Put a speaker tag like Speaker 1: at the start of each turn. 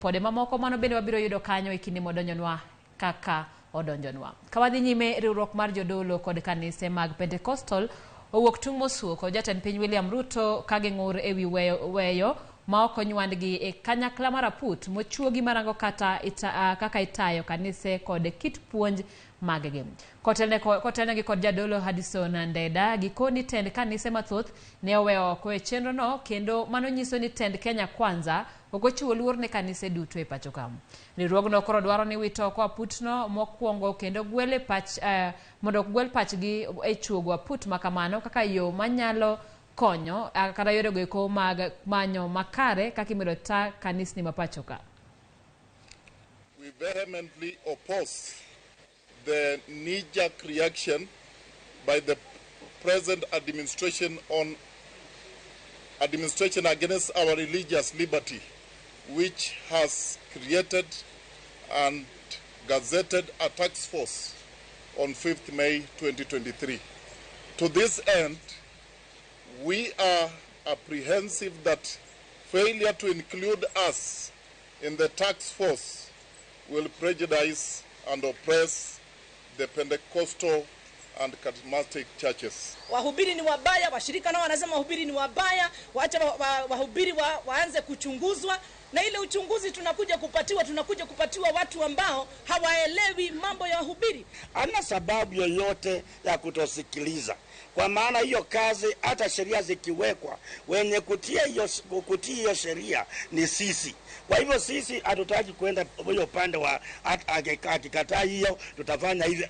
Speaker 1: Pode mamoko mano bende wabiro yudo kanyo ikinde modonjonwa kaka odonjonwa. Kawadhi nyime riwruok mar Jodolo kod kanise mag Pentecostal owuok tung' mosuo kod Jatend piny William Ruto kageng'ur ewi weyo ma ok onywandgi e kanyakla mar aput mochuogi marango kaka itayo kanise kod kit puonj maggi. Kotelnegi kod Jodolo Hadison Ndeda gikoni tend kanise mathoth ne oweyo oko e chenro no, kendo mano nyiso ni tend Kenya Kwanza ogochiwo luor ne kanise duto e pacho kam. Riwruogno koro dwaro ni wito oko aputno mokwongo kendo mondo gwel pachgi e chuogo aput makamano kaka yo manyalo konyo kata yore goeko mag manyo makare kaka imedo ta kanisni mapacho ka.
Speaker 2: We vehemently oppose the knee-jerk reaction by the present administration against our religious liberty, which has created and gazetted a task force on 5th May 2023. To this end, we are apprehensive that failure to include us in the task force will prejudice and oppress the Pentecostal and charismatic churches.
Speaker 3: Wahubiri ni wabaya, washirika nao wanasema wahubiri ni wabaya, waacha wahubiri waanze kuchunguzwa, na ile uchunguzi tunakuja kupatiwa watu ambao hawaelewi mambo ya wahubiri.
Speaker 4: Hana sababu yoyote ya kutosikiliza. Kwa maana hiyo kazi, hata sheria zikiwekwa, wenye kutii hiyo sheria ni sisi. Kwa hivyo sisi hatutaki kwenda upande wa akikataa hiyo, tutafanya hivi.